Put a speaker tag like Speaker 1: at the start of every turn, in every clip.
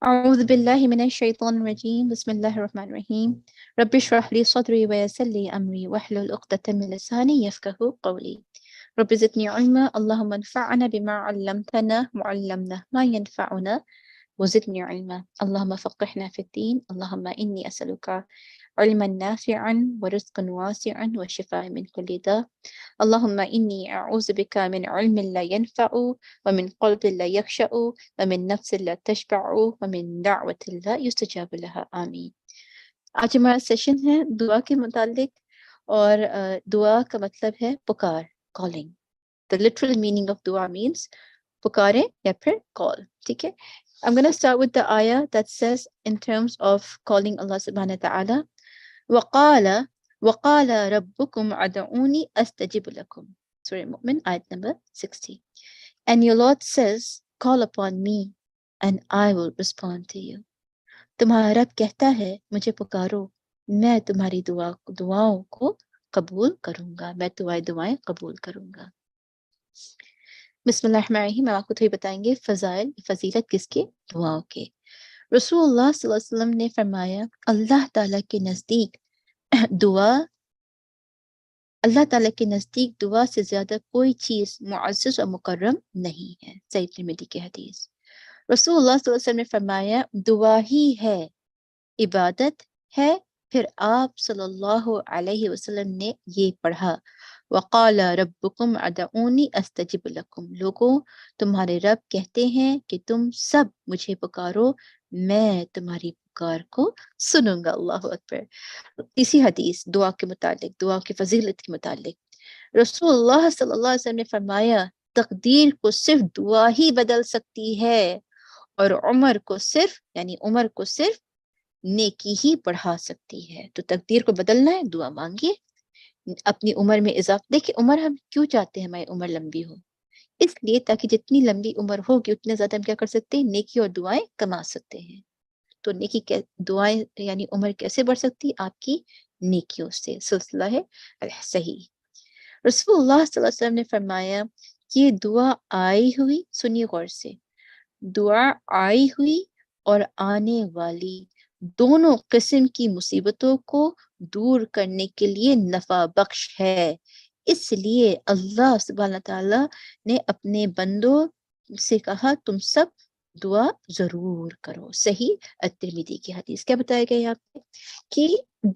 Speaker 1: أعوذ بالله من الشيطان الرجيم بسم الله الرحمن الرحيم رب اشرح لي صدري ويسر لي أمري واحلل عقدة من لساني يفقهوا قولي رب زدني علما اللهم انفعنا بما علمتنا وعلمنا ما ينفعنا وزدني علما اللهم فقهنا في الدين اللهم إني أسألك علما نافعا ورزقا واسعا وشفاء من كل داء اللهم إني أعوذ بك من علم لا ينفع ومن قلب لا يخشع ومن نفس لا تشبع ومن دعوة لا يستجاب لها آمین۔ آج ہمارا سیشن ہے دعا کے متعلق، اور دعا کا مطلب ہے پکار، calling. The literal meaning of dua means پکاریں یا پھر call. ٹھیک ہے، I'm going to start with the ayah that says in terms of calling Allah subhanahu wa ta'ala وقال ربكم ادعوني استجب لكم. Surah Mu'min, ayat number 60. And your Lord says, call upon me and I will respond to you. تمہارا رب کہتا ہے مجھے پکارو، میں تمہاری دعاؤں کو قبول کروں گا، میں تمہاری دعائیں قبول کروں گا۔ بسم اللہ الرحمن الرحیم۔ ہم آپ کو تھوڑی بتائیں گے فضیلت کس کے؟ دعاؤں کے۔ رسول اللہ صلی اللہ علیہ وسلم نے فرمایا، اللہ تعالیٰ کے نزدیک دعا سے زیادہ کوئی چیز معزز اور مکرم نہیں ہے۔ صحیح ترمذی کی حدیث۔ رسول اللہ صلی اللہ علیہ وسلم نے فرمایا، دعا ہی ہے، عبادت ہے۔ پھر آپ صلی اللہ علیہ وسلم نے یہ پڑھا، وقال ربکم ادعونی استجب لکم، لوگوں تمہارے رب کہتے ہیں کہ تم سب مجھے پکارو، میں تمہاری پکار کو سنوں گا۔ اللہ اکبر۔ اسی حدیث دعا کے متعلق، دعا کی فضیلت کے متعلق رسول اللہ صلی اللہ علیہ وسلم نے فرمایا، تقدیر کو صرف دعا ہی بدل سکتی ہے، اور عمر کو صرف نیکی ہی بڑھا سکتی ہے۔ تو تقدیر کو بدلنا ہے، دعا مانگیے، اپنی عمر میں اضافہ۔ دیکھیں عمر ہم کیوں چاہتے ہیں ہماری عمر لمبی ہو؟ اس لیے تاکہ جتنی لمبی عمر ہوگی اتنے زیادہ ہم کیا کر سکتے ہیں؟ نیکی اور دعائیں کما سکتے ہیں۔ تو نیکی دعائیں یعنی عمر کیسے بڑھ سکتی؟ آپ کی نیکیوں سے۔ سلسلہ ہے صحیح۔ رسول اللہ صلی اللہ علیہ وسلم نے فرمایا کہ دعا آئی ہوئی، سنیے غور سے، دعا آئی ہوئی اور آنے والی دونوں قسم کی مصیبتوں کو دور کرنے کے لیے نفع بخش ہے۔ اس لیے اللہ سبحانہ تعالیٰ نے اپنے بندوں سے کہا تم سب دعا ضرور کرو۔ صحیح الترمذی کی حدیث۔ کیا بتایا گیا یہاں پہ؟ کہ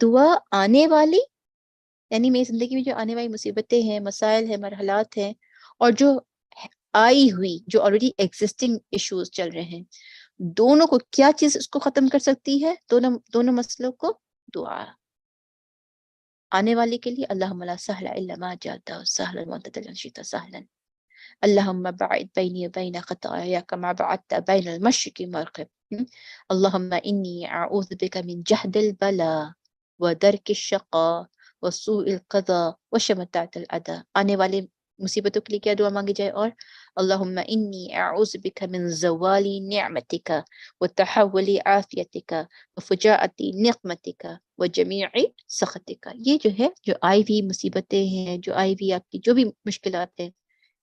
Speaker 1: دعا آنے والی یعنی میری زندگی میں جو آنے والی مصیبتیں ہیں، مسائل ہیں، مرحلات ہیں، اور جو آئی ہوئی، جو آلریڈی ایگزسٹنگ ایشوز چل رہے ہیں، دونوں کو کیا چیز اس کو ختم کر سکتی ہے؟ دونوں مسئلوں کو دعا۔ آنے والے کے لیے اللہم لا سہل الا ما جعلته سہلا وانت تجعل الشیء سہلا، اللہم باعد بینی وبین خطایا کما بعدت بین المشرق والمغرب، اللہم انی اعوذ بک من جہد البلاء ودرک الشقاء وسوء القضاء وشماتة الأعداء۔ آنے والے مصیبتوں کے لیے کیا دعا مانگی جائے؟ اور اللہم انی اعوذ بک من زوال نعمتک وتحول عافیتک وفجاءت نقمتک وجمیع سخطک۔ یہ جو ہے، جو آئی ہوئی مصیبتیں ہیں، جو آئی ہوئی آپ کی جو بھی مشکلات ہیں،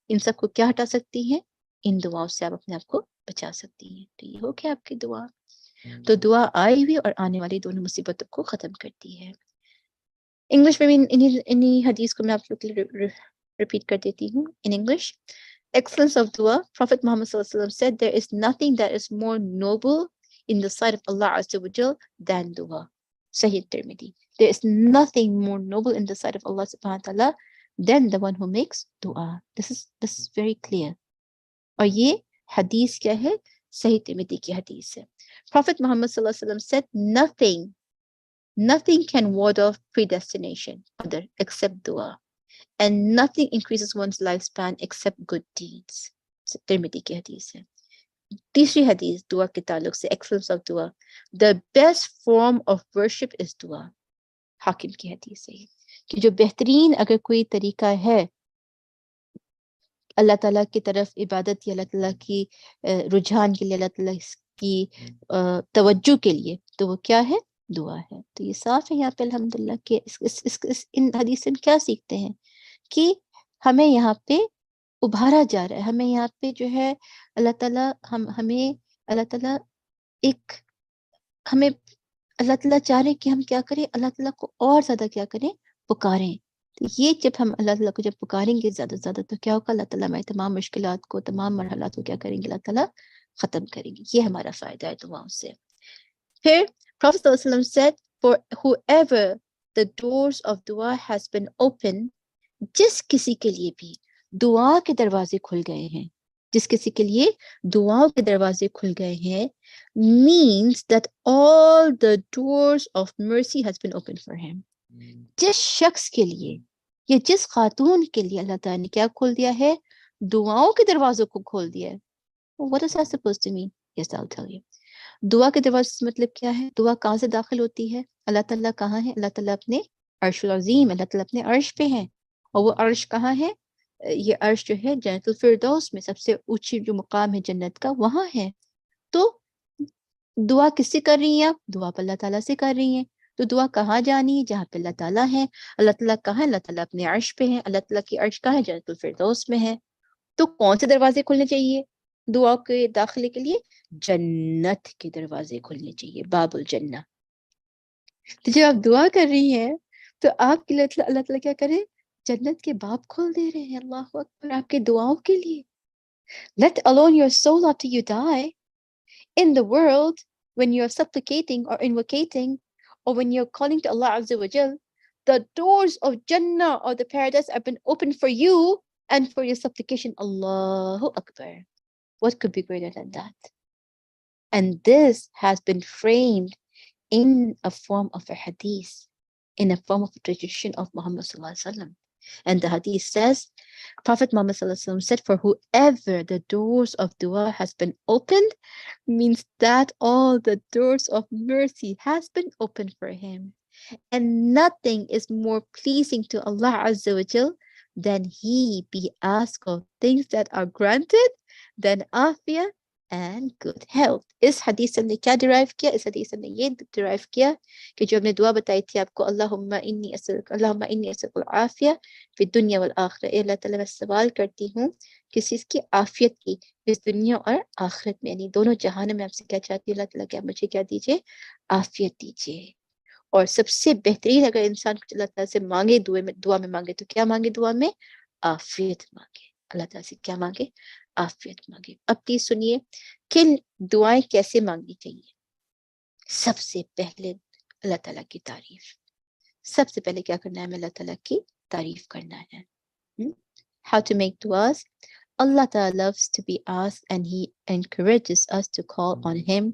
Speaker 1: ان سب کو کیا ہٹا سکتی ہیں؟ ان دعاؤں سے آپ اپنے آپ کو بچا سکتی ہیں۔ تو یہ ہو گیا آپ کی دعا۔ تو دعا آئی ہوئی اور آنے والی دونوں مصیبتوں کو ختم کرتی ہے۔ انگلش میں بھی انہی حدیث کو میں آپ لوگ ریپیٹ کر دیتی ہوں۔ In English, excellence of dua, Prophet Muhammad sallallahu alaihi wasallam said, there is nothing that is more noble in the sight of Allah azza wa jal than dua. Sahih Tirmidhi. There is nothing more noble in the sight of Allah subhanahu wa ta'ala than the one who makes dua. This is very clear. اور یہ حدیث کیا ہے؟ صحیح ترمذی کی حدیث ہے۔ Prophet Muhammad sallallahu alaihi wasallam said, nothing can ward off predestination other except dua, and nothing increases one's lifespan except good deeds. ترمذی کی حدیث ہے۔ تیسری حدیث دعا کے تعلق سے، excellence of dua, the best form of worship is dua. حاکم کی حدیث ہے کہ جو بہترین اگر کوئی طریقہ ہے اللہ تعالیٰ کی طرف عبادت یا اللہ تعالیٰ کی رجحان کے لیے، اللہ تعالیٰ کی توجہ کے لیے، تو وہ کیا ہے؟ دعا ہے۔ تو یہ صاف ہے یہاں پہ الحمدللہ کہ ان حدیث سے ہم کیا سیکھتے ہیں؟ کہ ہمیں یہاں پہ ابھارا جا رہا ہے، ہمیں یہاں پہ جو ہے اللہ تعالیٰ ہمیں اللہ تعالیٰ ایک ہمیں اللہ تعالیٰ چاہ رہے ہیں کہ ہم کیا کریں, اللہ تعالیٰ کو اور زیادہ کیا کریں, پکاریں. تو یہ جب ہم اللہ تعالیٰ کو جب پکاریں گے زیادہ سے زیادہ تو کیا ہوگا, اللہ تعالیٰ ہماری تمام مشکلات کو, تمام مرحلات کو کیا کریں گے, اللہ تعالیٰ ختم کریں گے. یہ ہمارا فائدہ ہے دعاؤں سے. پھر Prophet صلی اللہ علیہ وسلم said, for whoever the doors of dua has been open, جس کسی کے لیے بھی دعا کے دروازے کھل گئے ہیں, جس کسی کے لیے دعاؤں کے دروازے کھل گئے ہیں, means that all the doors of mercy has been opened for him. جس شخص کے لیے یا جس خاتون کے لیے اللہ تعالیٰ نے کیا کھول دیا ہے, دعاؤں کے دروازوں کو کھول دیا ہے. What is that supposed to mean? Yes, I'll tell you. دعا کے دروازے سے مطلب کیا ہے, دعا کہاں سے داخل ہوتی ہے, اللہ تعالیٰ کہاں ہے, اللہ تعالیٰ اپنے عرش العظیم, اللہ تعالیٰ اپنے عرش پہ ہیں. اور وہ عرش کہاں ہے, یہ عرش جو ہے جنت الفردوس میں, سب سے اونچی جو مقام ہے جنت کا, وہاں ہے. تو دعا کس سے کر رہی ہیں آپ, دعا پر اللہ تعالیٰ سے کر رہی ہیں. تو دعا کہاں جانی ہے, جہاں پہ اللہ تعالیٰ ہے. اللہ تعالیٰ کہاں ہے, اللہ تعالیٰ اپنے عرش پہ ہیں. اللہ تعالیٰ کی عرش کہاں ہے, جنت الفردوس میں ہے. تو کون سے دروازے کھلنے چاہیے دعا کے داخلے کے لیے, جنت کے دروازے کھلنے چاہیے, باب الجنہ. تو جب آپ دعا کر رہی ہیں تو آپ کے لیے اللہ تعالیٰ کیا کرے, جنت کے باب کھول دے رہے ہیں. اللہ اکبر, آپ کے دعاؤں کے لیے. Let alone your soul after you die. In the world, when you're supplicating or invocating, or when you're calling to Allah Azza wa Jal, the doors of Jannah or the paradise have been opened for you and for your supplication. Allahu Akbar. What could be greater than that? And this has been framed in a form of a hadith, in a form of a tradition of Muhammad Sallallahu Alaihi Wasallam. And the hadith says, Prophet Muhammad Sallallahu Alaihi Wasallam said, for whoever the doors of dua has been opened, means that all the doors of mercy has been opened for him. And nothing is more pleasing to Allah Azza wa Jal than he be asked of things that are granted, than afiyah and good health. اس حدیث سے ہم نے کیا drive کیا, اس حدیث سے ہم نے یہ ڈرائیو کیا کہ جو ہم نے دعا بتائی تھی آپ کو, اللہم انی اسألک العافیہ فی الدنیا والآخرہ, اے اللہ تعالیٰ میں سوال کرتی ہوں کس چیز کی, عافیت کی, اس دنیا اور آخرت میں, یعنی دونوں جہانوں میں آپ سے کیا چاہتی ہوں, اللہ تعالیٰ کیا مجھے کیا دیجئے, عافیت دیجئے. اور سب سے بہترین اگر انسان کچھ اللہ تعالیٰ سے مانگے, دعا میں مانگے, تو کیا مانگے دعا میں, عافیت مانگے. اللہ تعالیٰ سے کیا مانگے, عافیت مانگے. اب پلیز سنیے کہ دعائیں کیسے مانگنی چاہیے. سب سے پہلے اللہ تعالیٰ کی تعریف, سب سے پہلے کیا کرنا ہے, ہمیں اللہ تعالیٰ کی تعریف کرنا ہے. How to make duas. Allah Ta'ala loves to be asked and He encourages us to call on Him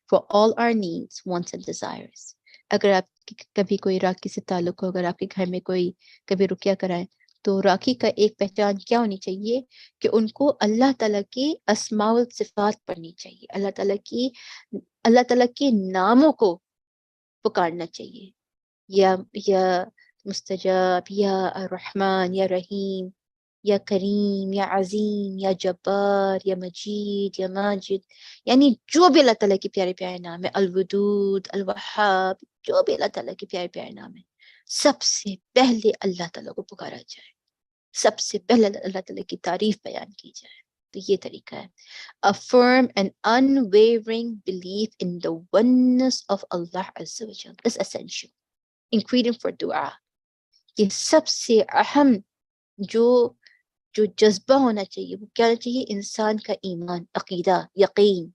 Speaker 1: for all our needs, wants and desires. اگر آپ کبھی کوئی راکھی سے تعلق ہو, اگر آپ کے گھر میں کوئی کبھی رقیہ کرائیں, تو راکھی کا ایک پہچان کیا ہونی چاہیے کہ ان کو اللہ تعالیٰ کی اسماء و صفات پڑھنی چاہیے, اللہ تعالیٰ کے ناموں کو پکارنا چاہیے, یا مستجاب, یا الرحمن, یا رحیم, یا کریم, یا عظیم, یا جبار, یا مجید, یا ماجد, یعنی جو بھی اللہ تعالیٰ کے پیارے پیارے نام ہے, الودود, الوہاب, جو بھی اللہ تعالیٰ کے پیارے پیارے نام ہے, سب سے پہلے اللہ تعالیٰ کو پکارا جائے, سب سے پہلے اللہ تعالیٰ کی تعریف بیان کی جائے. تو یہ طریقہ ہے. A firm and unwavering belief in the oneness of Allah Azza wa Jal is essential ingredient for dua. یہ سب سے اہم جو جذبہ ہونا چاہیے, وہ کیا ہونا چاہیے, انسان کا ایمان, عقیدہ, یقین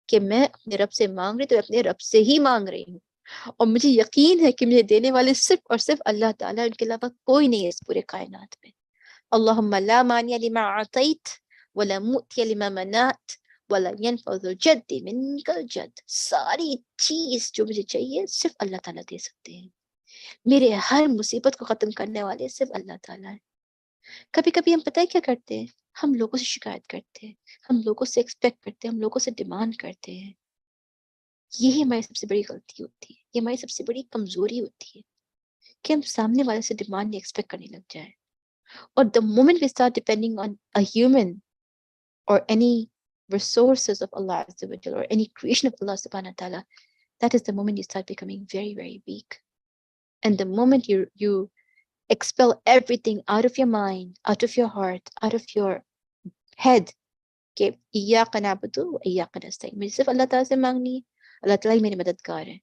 Speaker 1: کہ میں اپنے رب سے مانگ رہی تو میں اپنے رب سے ہی مانگ رہی ہوں, اور مجھے یقین ہے کہ مجھے دینے والے صرف اور صرف اللہ تعالیٰ, ان کے علاوہ کوئی نہیں ہے اس پورے کائنات میں. اللہم لا مانع لما اعطیت ولا مؤتی لما منعت ولا ينفع ذو الجد منک الجد. ساری چیز جو مجھے چاہیے صرف اللہ تعالیٰ دے سکتے ہیں. میرے ہر مصیبت کو ختم کرنے والے صرف اللہ تعالیٰ ہیں. کبھی کبھی ہم پتہ ہے کیا کرتے ہیں, ہم لوگوں سے شکایت کرتے ہیں, ہم لوگوں سے ایکسپیکٹ کرتے ہیں, ہم لوگوں سے ڈیمانڈ کرتے ہیں. یہی ہماری سب سے بڑی غلطی ہوتی ہے, یہ ہماری سب سے بڑی کمزوری ہوتی ہے کہ ہم سامنے والے سے ڈیمانڈ نہیں ایکسپیکٹ کرنے لگ جائیں. اور the moment we start depending on a human or any resources of Allah Azza wa Jalla or any creation of Allah subhanahu wa ta'ala, that is the moment you start becoming very, very weak. And the moment you expel everything out of your mind, out of your heart, out of your head, کہ ایاک نعبد و ایاک نستعین, مجھے صرف اللہ تعالیٰ سے مانگنی ہے, اللہ تعالیٰ ہی میرے مددگار ہے،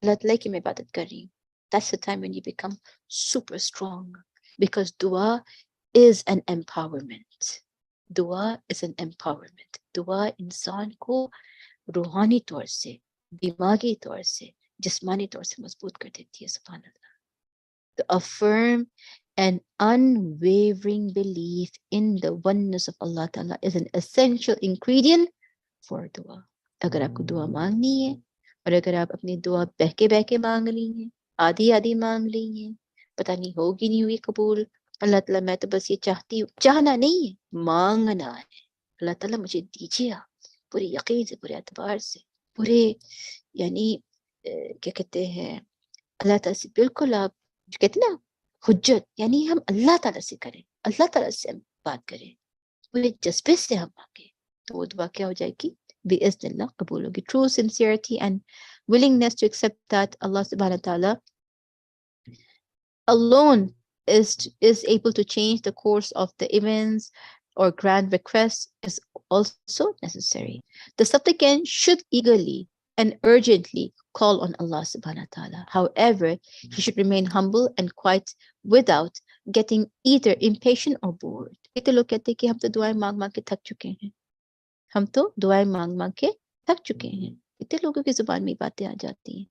Speaker 1: اللہ تعالیٰ کی میں عبادت کر رہی ہوں. That's the time when you become super strong, because dua is an empowerment. دعا is an empowerment. دعا انسان کو روحانی طور سے، دماغی طور سے، جسمانی طور سے مضبوط کر دیتی ہے. سبحان اللہ. To affirm an unwavering belief in the oneness of Allah Ta'ala is an essential ingredient for dua. اگر آپ کو دعا مانگنی ہے، اور اگر آپ اپنی دعا بہہ کے مانگ رہی ہیں، آدھی مانگ رہی ہیں، پتہ نہیں ہوگی نہیں ہوئی قبول، اللہ تعالیٰ میں تو بس یہ چاہتی ہوں، چاہنا نہیں ہے، مانگنا ہے. اللہ تعالیٰ مجھے دیجیے آپ پورے یقین سے، پورے اعتبار سے، پورے یعنی کیا کہتے ہیں، اللہ تعالیٰ سے بالکل آپ جو کہتے ہیں نا حجت، یعنی ہم اللہ تعالیٰ سے کریں، اللہ تعالیٰ سے ہم بات کریں، پورے جذبے سے ہم مانگیں، تو وہ دعا کیا ہو جائے گی؟ بِإِذْنِ اللہ قبول ہوگی. True sincerity and willingness to accept that Allah subhanahu wa ta'ala alone is able to change the course of the events or grant requests is also necessary. The supplicant should eagerly and urgently call on Allah subhanahu wa ta'ala. However, he should remain humble and quiet without getting either impatient or bored. کتنے لوگ کہتے ہیں کہ ہم تو دعائیں مانگ کے تھک چکے ہیں، ہم تو دعائیں مانگ کے تھک چکے ہیں. کتنے لوگوں کی زبان میں باتیں آ جاتی ہیں،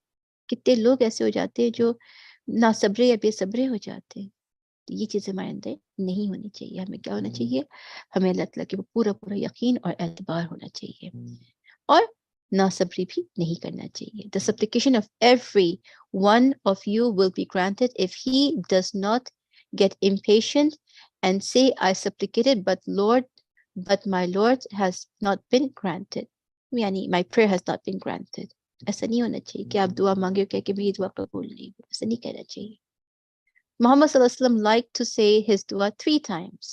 Speaker 1: کتنے لوگ ایسے ہو جاتے ہیں جو ناصبرے یا بے صبرے ہو جاتے ہیں. یہ چیز ہمارے اندر نہیں ہونی چاہیے. ہمیں کیا ہونا چاہیے؟ ہمیں اللہ تعالیٰ کے پورا یقین اور اعتبار ہونا چاہیے، اور ناصبری بھی نہیں کرنا چاہیے. The supplication of every one of you will be granted if he does not get impatient and say, I supplicated, but my Lord has not been granted. یعنی my prayer has not been granted. ایسا نہیں ہونا چاہیے کہ آپ دعا مانگے کہہ کہ میری دعا قبول نہیں ہوئی. ایسا نہیں کہنا چاہیے. Muhammad sallallahu alaihi wasallam liked to say his dua 3 times,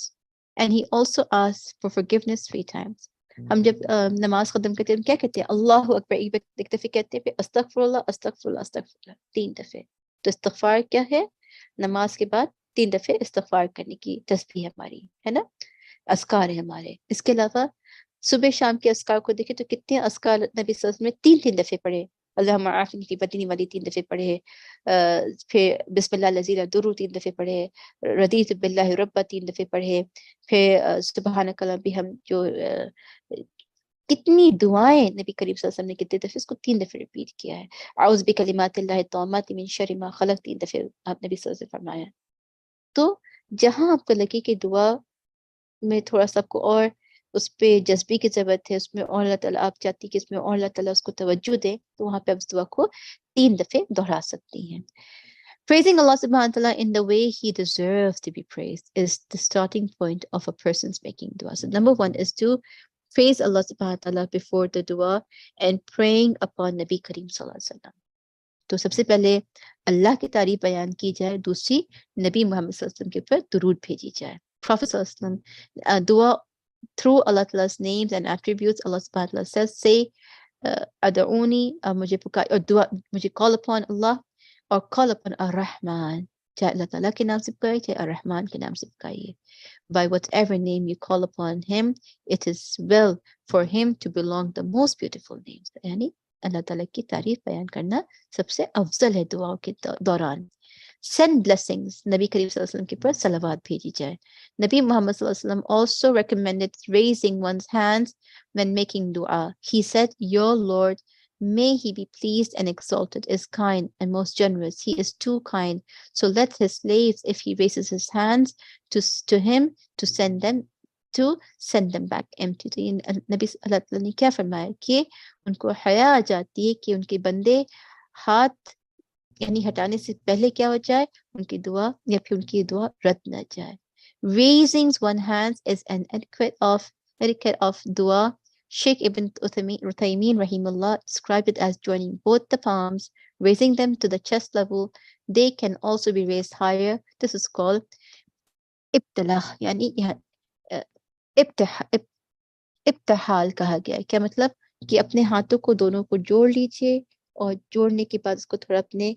Speaker 1: and he also asked for forgiveness 3 times. ہم جب نماز ختم کرتے ہیں کیا کہتے ہیں؟ اللہ اکبر ایک دفعہ کہتے ہیں، پھر استغفر اللہ استغفر اللہ استغفر اللہ 3 دفعے. تو استغفار کیا ہے؟ نماز کے بعد 3 دفعے استغفار کرنے کی تسبیح ہماری ہے نا، اذکار ہے ہمارے. اس کے علاوہ صبح شام کے اذکار کو دیکھیں تو کتنے اذکار نبی صلی اللہ علیہ وسلم نے 3 دفعے پڑھے. اللہم عافنی فی بدنی والی 3 دفعے پڑھے، پھر بسم اللہ الذی لا یضر 3 دفعے پڑھے، رضیت باللہ ربا 3 دفعے پڑھے، پھر سبحانک اللہم بھی ہم جو کتنی دعائیں نبی کریم صلی اللہ علیہ وسلم نے کتنے دفعے اس کو 3 دفعے ریپیٹ کیا ہے. اعوذ بکلمات اللہ التامات من شر ما خلق 3 دفعے آپ نبی صلی اللہ علیہ وسلم فرمایا. تو جہاں آپ کو لگے کہ دعا میں تھوڑا سا آپ کو اور اس پہ جذبے کی ضرورت ہے، اس میں اور اللہ تعالیٰ آپ چاہتی کہ اس میں اور اللہ تعالیٰ اس کو توجہ دے، تو وہاں پہ آپ اس دعا کو 3 دفعے دہرا سکتی ہیں. Praising Allah subhanahu wa ta'ala in the way he deserves to be praised is the starting point of a person's making dua. So number 1 is to praise Allah subhanahu wa ta'ala before the dua and praying upon Nabi Kareem sallallahu alaihi wasallam. تو سب سے پہلے اللہ کی تعریف بیان کی جائے، دوسری نبی محمد صلی اللہ علیہ وسلم کے اوپر درود بھیجی جائے. Prophet صلی اللہ علیہ وسلم دعا through Allah Ta'ala's names and attributes. Allah subhanahu wa ta'ala says, say ادعونی، مجھے پکار، اور دعا مجھے call upon Allah اور call upon الرحمن. چاہے اللہ تعالیٰ کے نام سے پکائیے، چاہے الرحمن کے نام سے پکائیے. By whatever name you call upon him, it is well for him to belong the most beautiful names. یعنی اللہ تعالیٰ کی تعریف بیان کرنا سب سے افضل ہے دعاؤں کے دوران. Send blessings. نبی کریم صلی اللہ علیہ وسلم کے پر صلوات بھیجی جائے. نبی محمد صلی اللہ علیہ وسلم also recommended raising one's hands when making dua. He said, Your Lord, may he be pleased and exalted, is kind and most generous. He is too kind. So let his slaves, if he raises his hands to him, to send them back empty. تو نبی اللہ تعالیٰ نے کیا فرمایا کہ ان کو حیا آ جاتی ہے کہ ان کے بندے ہاتھ یعنی ہٹانے سے پہلے کیا ہو جائے، ان کی دعا یا پھر ان کی دعا رد نہ جائے. Raising one hand is an etiquette of dua. Sheikh Ibn Uthaymeen rahimahullah described it as joining both the palms, raising them to the chest level. They can also be raised higher. This is called ibtilah. یعنی ابتحال کہا گیا ہے. کیا مطلب؟ کہ اپنے ہاتھوں کو دونوں کو جوڑ لیجئے، اور جوڑنے کے بعد اس کو تھوڑا اپنے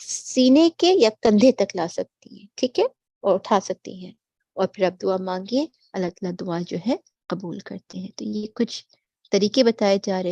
Speaker 1: سینے کے یا کندھے تک لا سکتی ہیں، ٹھیک ہے، اور اٹھا سکتی ہیں، اور پھر آپ دعا مانگیے. اللہ تعالیٰ دعا جو ہے قبول کرتے ہیں. تو یہ کچھ طریقے بتائے جا رہے ہیں.